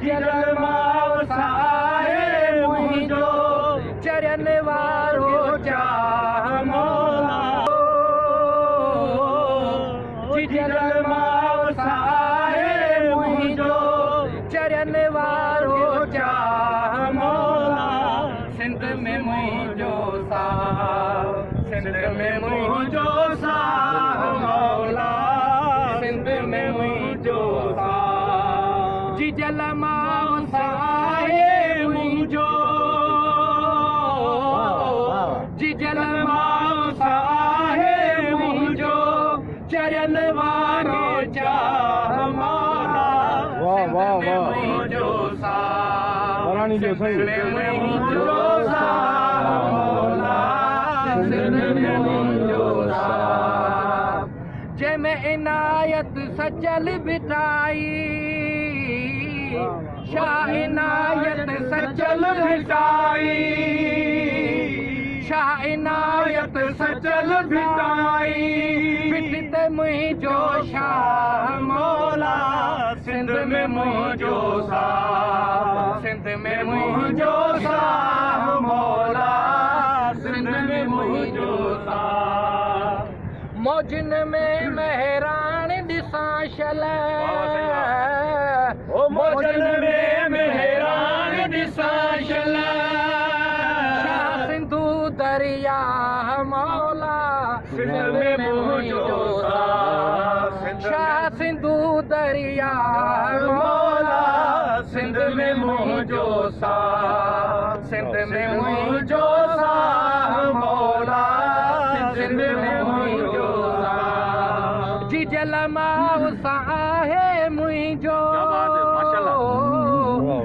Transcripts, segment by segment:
जिजल मावसाए मुंहिंजो चरण वारो चाह मौला जिजल मावसाए मुंहिंजो चरण वारो चाह मौला सिंध में मुंहिंजो साह सिंध में मुंहिंजो साह मौला सिंध में मुंहिंजो साह जिजल मावसाए मुंहिंजो जिजल मावसाए मुंहिंजो चरण वारो चाह मौला सिंध में मुंहिंजो साह सिंध में मुंहिंजो साह मौला सिंध में मुंहिंजो साह जंहिंमें इनायत सचल बिठाई शाह इनायत सचल बिठाई शाह इनायत सचल बिठाई बिट मुंहिंजो शाह मौला सिंध में मुंहिंजो साह सिंध में मुंहिंजो साह मौला सिंध में मुंहिंजो साह मौजन में मेहरान ॾिसां शल मौजन में मेहरान ॾिसां शल शाह सिंधु दरिया मौला सिंध में मुंहिंजो साह शाह सिंधु दरिया मौला सिंध में मुंहिंजो साह सिंध में मुंहिंजो साह मौला सिंध में मुंहिंजो साह जिजल मावसाए मुंहिंजो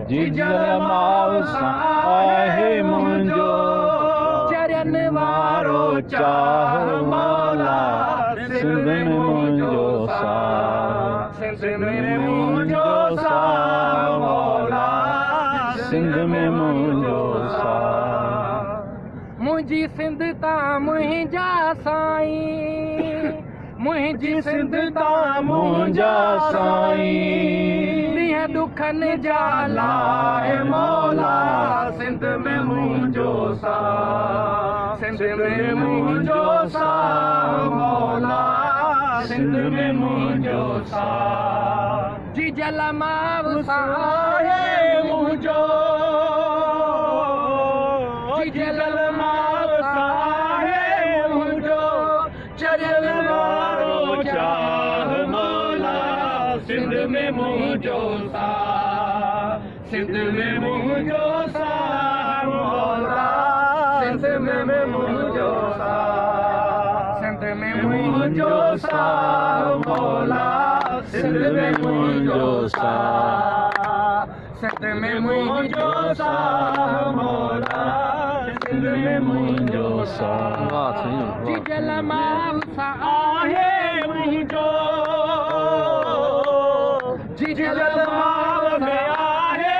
जिजल मावसाए मुंहिंजो चरण वारो चाह मौला सिंध में मुंहिंजो साह सिंध में मुंहिंजो साह मौला सिंध में मुंहिंजो साह मुंहिंजी सिंध तां मुंहिंजा साईं मुंहिंजी सिंध तां मुंहिंजा साईं ॾींहं ॾुखनि जा लाहे मौला सिंध में मुंहिंजो साह सिंध में मुंहिंजो साह मौला सिंध में मुंहिंजो साह जिजल मावसाए मुंहिंजो जिजल मावसाए मुंहिंजो चरण वारो चाह मौला सिंध में मुंहिंजो साह सिंध में मुंहिंजो साह मौला सिंध में मुंहिंजो साह सिंध में मुंहिंजो साह मौला सिंध में मुंहिंजो साह सिंध में मुंहिंजो साह मौला सिंध में मुंहिंजो साह जिजल मावसाए मुंहिंजो जिजल मावसाए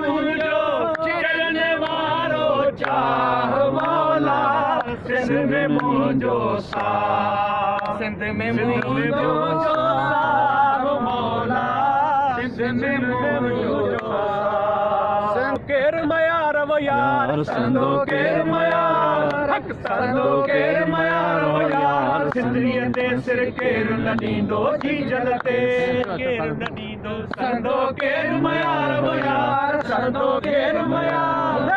मुंहिंजो चरण वारो चाह मौला सिंध में मुंहिंजो साह सिंध में मुंहिंजो साह मौला सिंध में मुंहिंजो साह केर मयार वो यार संदो केर मयार हक संदो केर मयार वो यार सिंधरीअ ते सिर केर न ॾींदो जीजल ते केर न ॾींदो संदो केर मयार वो यार संदो केर मयार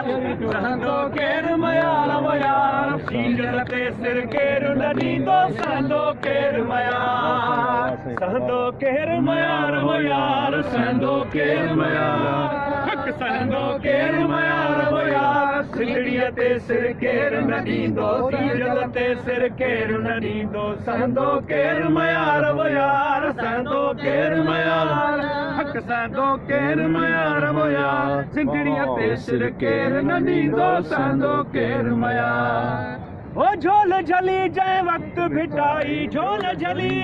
संदो केर मयार वो यार जीजल ते सिर केर न ॾींदो संदो केर मयार संदो केर मयार वो यार संदो केर मयार हक संदो केर मयार वो यार सिंधड़ीअ ते सिर केर न ॾींदो जीजल ते सिर केर न ॾींदो संदो केर मयार वो यार संदो केर मयार हक संदो केर मयार वो यार सिंधड़ीअ ते सिर केर न ॾींदो संदो केर मयार ओ झोल झली जंहिं वक़्तु भिटाई झोल झली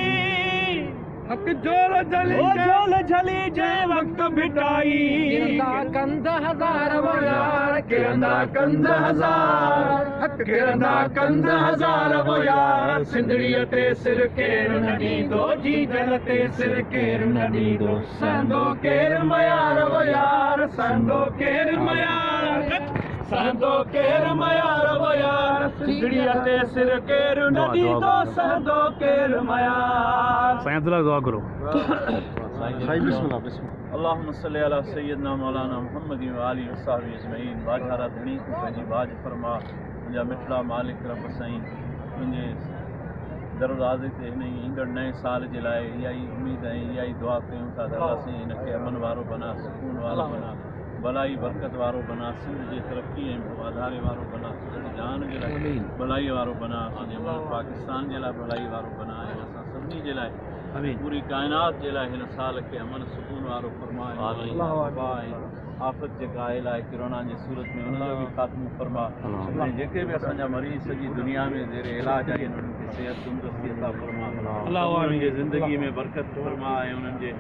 हक जोल झली जे वक्त भिटाई कंध हज़ार वो यार किरंदा कंध हज़ार किरंदा कंध हज़ार वो यार सिंधड़ीअ ते सिर केरु न ॾींदो जी जल ते सिर केरु न ॾींदो संदो केरु मयार वो यार संदो केरु मयार संदो केरु मयार वो यार सिंधड़ीअ ते सिर केरु न ॾींदो संदो केरु मयार साईं अब्दुल्ला दुआ करो अल्लाहुम्मा सल्ली अला सय्यदना मौलाना मुहम्मद व आलिहि व सहाबिहि अजमईन बाजहारा धणी को पंहिंजी बाज फरमा मुंहिंजा मिठड़ा मालिक रब साईं तुंहिंजे दरवाज़े ते हिन ईंदड़ नए साल जे लाइ इहा ई उमेद ऐं इहा ई दुआ कयूं था त अल्लाह साईं हिनखे अमन वारो बना सुकून वारो बना भलाई बरकत वारो बना सिंध जे तरक़ी ऐं वाधारे वारो बना जान जे लाइ भलाई वारो बना असांजे मुल्क पाकिस्तान जे लाइ भलाई वारो बना ऐं असां सभिनी जे लाइ पूरी काइनात जे लाइ हिन साल खे अमन सुकून वारो फरमाए वबा ऐं आफ़त जेका आयल आहे कोरोना जी सूरत में उनजो बि ख़ात्मो फरमा ऐं जेके बि असांजा मरीज़ सॼी दुनिया में ज़ेर इलाज आहिनि उन्हनि खे सिहत तंदुरुस्ती अता फरमा उन्हनि जे ज़िंदगी में बरकत फरमा ऐं उन्हनि जे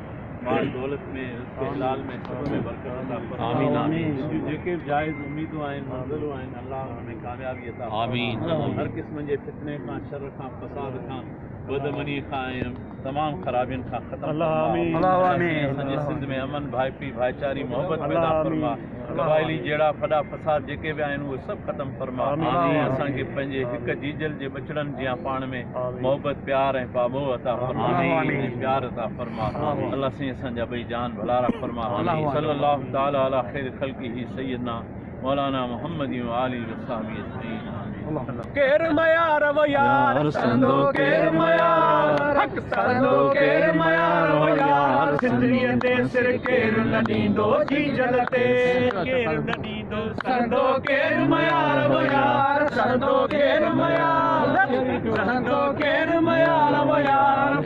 माल दौलत में हलाल में सब में बरकत अता फरमा आमीन आमीन जेके बि जाइज़ उम्मीदूं आहिनि मंज़िलूं आहिनि अल्लाह उनमें कामयाबी अता आमीन हर क़िस्म जे फितने खां शर खां फसाद खां बदमनी खां ऐं तमामु ख़राबियुनि खां ख़तमु असांजे सिंध में अमन भाईपी भाईचारी मोहब्बत पैदा फरमा क़बाइली जहिड़ा फॾा फसाद जेके बि आहिनि उहे सभु ख़तमु फरमा ऐं असांखे पंहिंजे हिक जीजल जे बचड़नि जीअं पाण में मोहब्बत प्यार ऐं पाबो अता फरमा ऐं प्यार अता फरमा अल्लाह साईं असांजा ॿई जान भलारा फरमा सल्लल्लाहु तआला अला ख़ैर ख़ल्क़िही सय्यदना मौलाना मुहम्मद व आलिहि व सहाबिहि अजमईन केर मयार वो यार संदो केर मयार हक संदो केर मयार वो यार सिंधड़ीअ ते सिर केरु न ॾींदो जी जल ते केरु न ॾींदो संदो केर मयार वो यार संदो केर मयार संदो केर मयार वो यार